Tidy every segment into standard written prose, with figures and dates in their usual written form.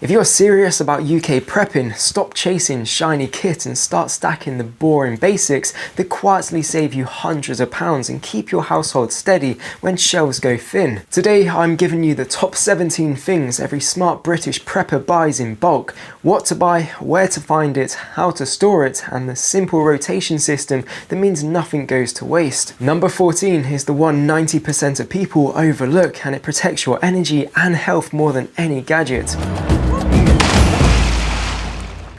If you're serious about UK prepping, stop chasing shiny kit and start stacking the boring basics that quietly save you hundreds of pounds and keep your household steady when shelves go thin. Today I'm giving you the top 17 things every smart British prepper buys in bulk, what to buy, where to find it, how to store it, and the simple rotation system that means nothing goes to waste. Number 14 is the one 90% of people overlook, and it protects your energy and health more than any gadget.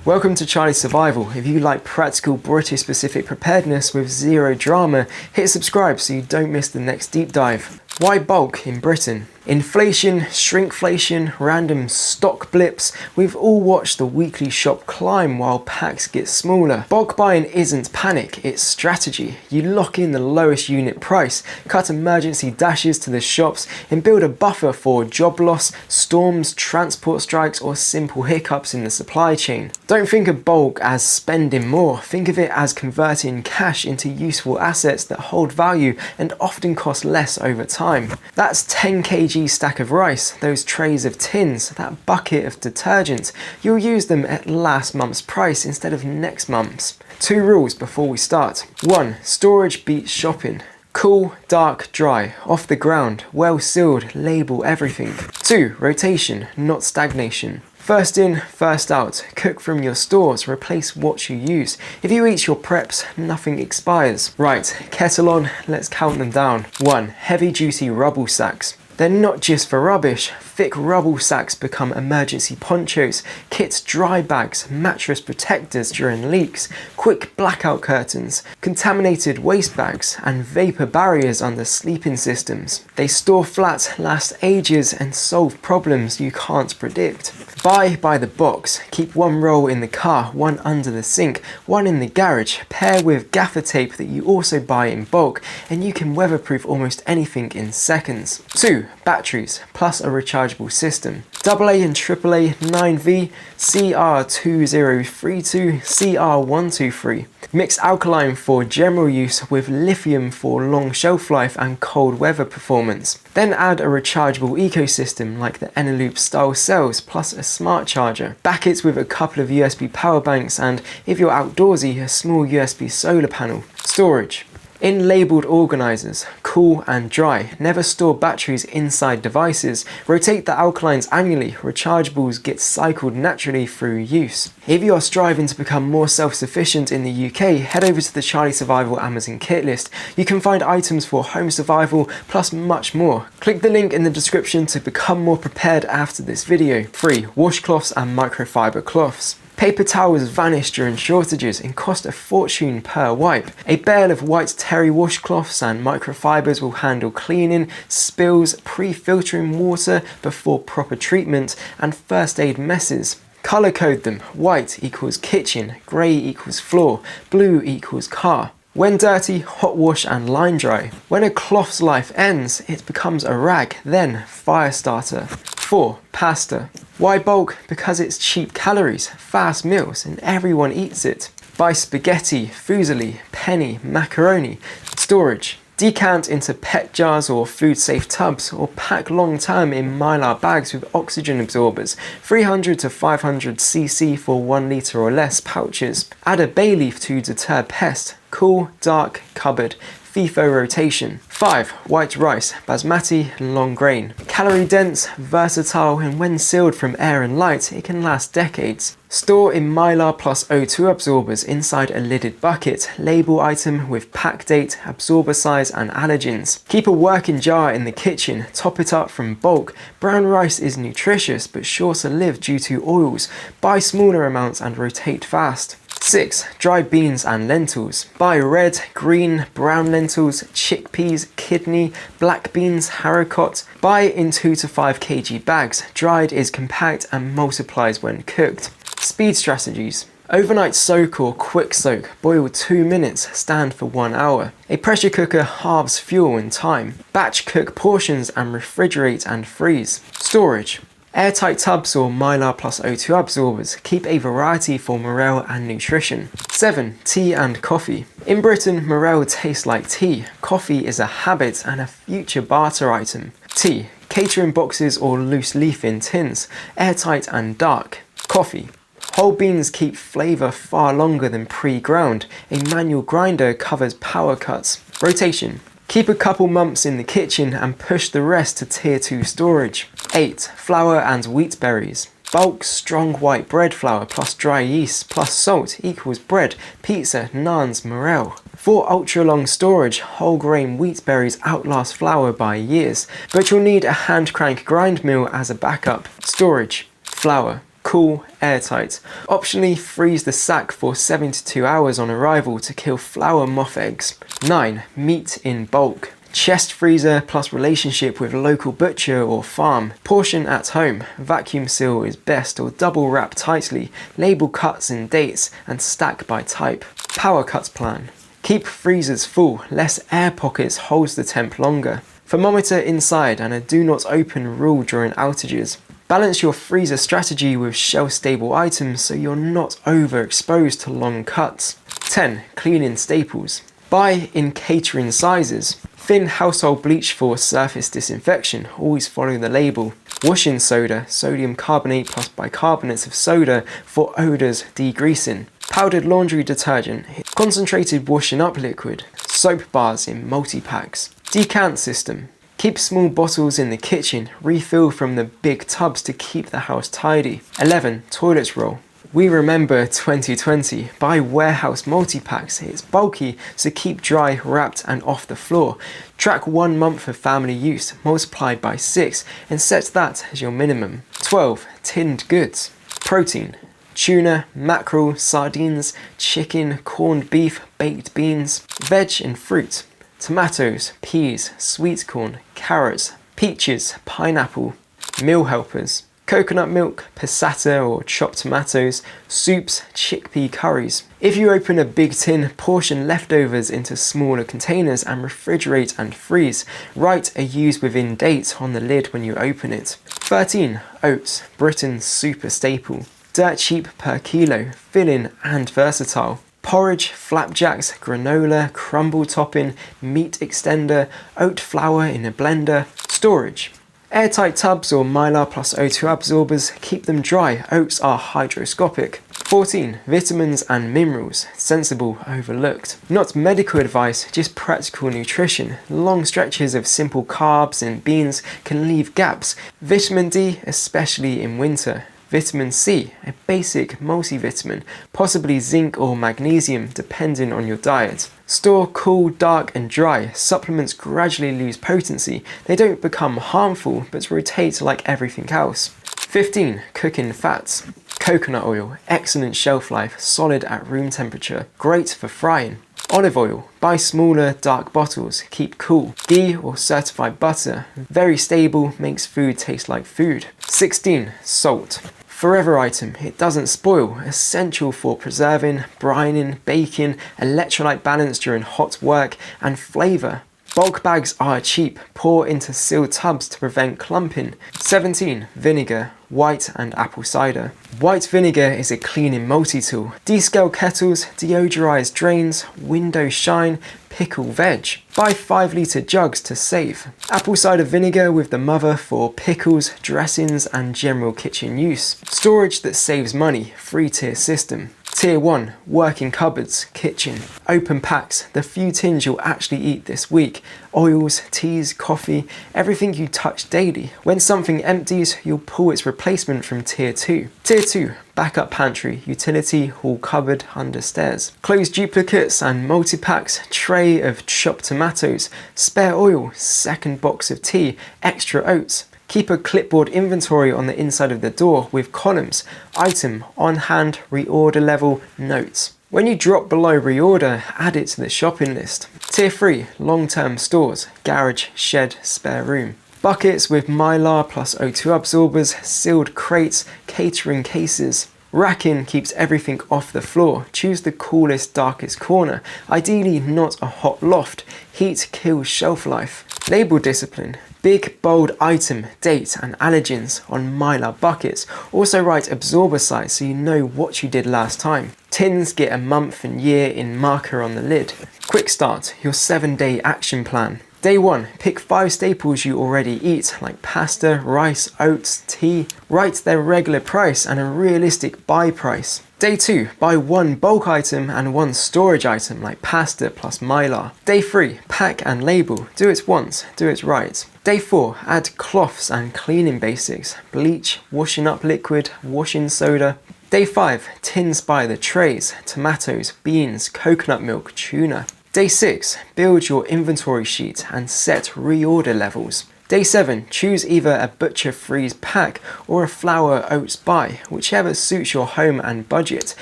Welcome to Charlie's Survival. If you like practical British specific preparedness with zero drama, hit subscribe so you don't miss the next deep dive. Why bulk in Britain? Inflation, shrinkflation, random stock blips, we've all watched the weekly shop climb while packs get smaller. Bulk buying isn't panic, it's strategy. You lock in the lowest unit price, cut emergency dashes to the shops, and build a buffer for job loss, storms, transport strikes, or simple hiccups in the supply chain. Don't think of bulk as spending more, think of it as converting cash into useful assets that hold value and often cost less over time. That's 10 kg stack of rice, those trays of tins, that bucket of detergent. You'll use them at last month's price instead of next month's. 2 rules before we start. 1. Storage beats shopping. Cool, dark, dry, off the ground, well sealed, label everything. 2. Rotation, not stagnation. First in, first out. Cook from your stores, replace what you use. If you eat your preps, nothing expires. Right, kettle on, let's count them down. 1. Heavy duty rubble sacks. They're not just for rubbish. Thick rubble sacks become emergency ponchos, kit dry bags, mattress protectors during leaks, quick blackout curtains, contaminated waste bags, and vapor barriers under sleeping systems. They store flat, last ages, and solve problems you can't predict. Buy by the box. Keep 1 roll in the car, 1 under the sink, 1 in the garage. Pair with gaffer tape that you also buy in bulk, and you can weatherproof almost anything in seconds. 2. Batteries, plus a rechargeable system. AA and AAA 9V, CR2032, CR123. Mix alkaline for general use with lithium for long shelf life and cold weather performance. Then add a rechargeable ecosystem like the Eneloop style cells plus a smart charger. Back it with a couple of USB power banks and, if you're outdoorsy, a small USB solar panel. Storage. In labelled organisers, cool and dry. Never store batteries inside devices. Rotate the alkalines annually. Rechargeables get cycled naturally through use. If you are striving to become more self-sufficient in the UK, head over to the Charlie Survival Amazon kit list. You can find items for home survival plus much more. Click the link in the description to become more prepared after this video. 3. Washcloths and microfiber cloths. Paper towels vanish during shortages and cost a fortune per wipe. A bale of white terry washcloths and microfibers will handle cleaning, spills, pre-filtering water before proper treatment, and first aid messes. Colour code them. White equals kitchen, grey equals floor, blue equals car. When dirty, hot wash and line dry. When a cloth's life ends, it becomes a rag, then fire starter. 4. Pasta. Why bulk? Because it's cheap calories, fast meals, and everyone eats it. Buy spaghetti, fusilli, penny, macaroni. Storage. Decant into PET jars or food safe tubs, or pack long term in mylar bags with oxygen absorbers, 300 to 500 cc for 1 litre or less pouches. Add a bay leaf to deter pest. Cool, dark, cupboard. FIFO rotation. 5. White rice, basmati and long grain. Calorie dense, versatile, and when sealed from air and light, it can last decades. Store in mylar plus O2 absorbers inside a lidded bucket. Label item with pack date, absorber size and allergens. Keep a working jar in the kitchen. Top it up from bulk. Brown rice is nutritious but short to live due to oils. Buy smaller amounts and rotate fast. 6. Dry beans and lentils. Buy red, green, brown lentils, chickpeas, kidney, black beans, haricot. Buy in 2 to 5 kg bags. Dried is compact and multiplies when cooked. Speed strategies. Overnight soak or quick soak. Boil 2 minutes, stand for 1 hour. A pressure cooker halves fuel and time. Batch cook portions and refrigerate and freeze. Storage. Airtight tubs or mylar plus O2 absorbers. Keep a variety for morale and nutrition. 7. Tea and coffee. In Britain, morale tastes like tea. Coffee is a habit and a future barter item. Tea. Catering boxes or loose leaf in tins, airtight and dark. Coffee. Whole beans keep flavour far longer than pre-ground. A manual grinder covers power cuts. Rotation. Keep a couple months in the kitchen and push the rest to tier 2 storage. 8. Flour and wheat berries. Bulk strong white bread flour plus dry yeast plus salt equals bread, pizza, naans, morel. For ultra long storage, whole grain wheat berries outlast flour by years, but you'll need a hand crank grind mill as a backup. Storage. Flour. Cool, airtight. Optionally, freeze the sack for 72 hours on arrival to kill flour moth eggs. 9. Meat in bulk. Chest freezer plus relationship with local butcher or farm. Portion at home. Vacuum seal is best or double wrap tightly. Label cuts and dates and stack by type. Power cuts plan. Keep freezers full, less air pockets holds the temp longer. Thermometer inside and a do not open rule during outages. Balance your freezer strategy with shelf-stable items so you're not overexposed to long cuts. 10. Cleaning staples. Buy in catering sizes. Thin household bleach for surface disinfection, always follow the label. Washing soda, sodium carbonate plus bicarbonate of soda for odours degreasing. Powdered laundry detergent, concentrated washing up liquid. Soap bars in multi-packs. Decant system. Keep small bottles in the kitchen, refill from the big tubs to keep the house tidy. 11. Toilet roll. We remember 2020. Buy warehouse multi-packs. It's bulky, so keep dry, wrapped and off the floor. Track 1 month of family use, multiplied by 6 and set that as your minimum. 12. Tinned goods. Protein. Tuna, mackerel, sardines, chicken, corned beef, baked beans. Veg and fruit. Tomatoes, peas, sweet corn, carrots, peaches, pineapple, meal helpers, coconut milk, passata or chopped tomatoes, soups, chickpea curries. If you open a big tin, portion leftovers into smaller containers and refrigerate and freeze. Write a use within date on the lid when you open it. 13. Oats, Britain's super staple. Dirt cheap per kilo, filling and versatile. Porridge, flapjacks, granola, crumble topping, meat extender, oat flour in a blender. Storage. Airtight tubs or Mylar plus O2 absorbers, keep them dry, oats are hygroscopic. 14. Vitamins and minerals, sensible, overlooked. Not medical advice, just practical nutrition. Long stretches of simple carbs and beans can leave gaps. Vitamin D, especially in winter. Vitamin C, a basic multivitamin, possibly zinc or magnesium depending on your diet. Store cool, dark and dry. Supplements gradually lose potency. They don't become harmful but rotate like everything else. 15. Cooking fats. Coconut oil, excellent shelf life, solid at room temperature, great for frying. Olive oil, buy smaller, dark bottles, keep cool. Ghee or certified butter, very stable, makes food taste like food. 16. Salt. Forever item, it doesn't spoil, essential for preserving, brining, baking, electrolyte balance during hot work, and flavour. Bulk bags are cheap, pour into sealed tubs to prevent clumping. 17. Vinegar, white and apple cider. White vinegar is a cleaning multi-tool. Descale kettles, deodorise drains, window shine, pickle veg. Buy 5-litre jugs to save. Apple cider vinegar with the mother for pickles, dressings and general kitchen use. Storage that saves money, 3-tier system. Tier 1, working cupboards, kitchen. Open packs, the few tins you'll actually eat this week. Oils, teas, coffee, everything you touch daily. When something empties, you'll pull its replacement from Tier 2. Tier 2, backup pantry, utility, hall cupboard, under stairs. Closed duplicates and multi-packs, tray of chopped tomatoes, spare oil, second box of tea, extra oats. Keep a clipboard inventory on the inside of the door with columns, item, on hand, reorder level, notes. When you drop below reorder, add it to the shopping list. Tier 3, long-term stores, garage, shed, spare room. Buckets with Mylar plus O2 absorbers, sealed crates, catering cases. Racking keeps everything off the floor. Choose the coolest, darkest corner. Ideally not a hot loft. Heat kills shelf life. Label discipline. Big, bold item, date and allergens on Mylar buckets. Also write absorber size so you know what you did last time. Tins get a month and year in marker on the lid. Quick start, your 7-day action plan. Day 1, pick 5 staples you already eat, like pasta, rice, oats, tea. Write their regular price and a realistic buy price. Day 2, buy 1 bulk item and 1 storage item, like pasta plus mylar. Day 3, pack and label. Do it once, do it right. Day 4, add cloths and cleaning basics, bleach, washing up liquid, washing soda. Day 5, tins by the trays, tomatoes, beans, coconut milk, tuna. Day 6, build your inventory sheet and set reorder levels. Day 7, choose either a butcher freeze pack or a flour oats buy, whichever suits your home and budget.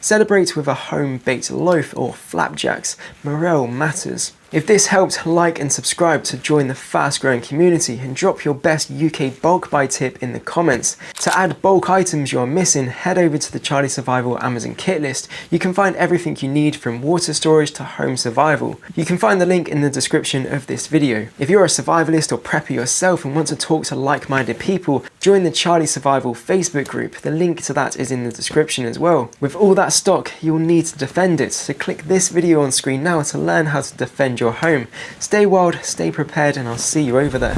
Celebrate with a home-baked loaf or flapjacks. Morale matters. If this helped, like and subscribe to join the fast-growing community and drop your best UK bulk buy tip in the comments. To add bulk items you're missing, head over to the Charlie Survival Amazon kit list. You can find everything you need from water storage to home survival. You can find the link in the description of this video. If you're a survivalist or prepper yourself and want to talk to like-minded people, join the Charlie Survival Facebook group. The link to that is in the description as well. With all that stock, you'll need to defend it, so click this video on screen now to learn how to defend your home. Stay wild, stay prepared, and I'll see you over there.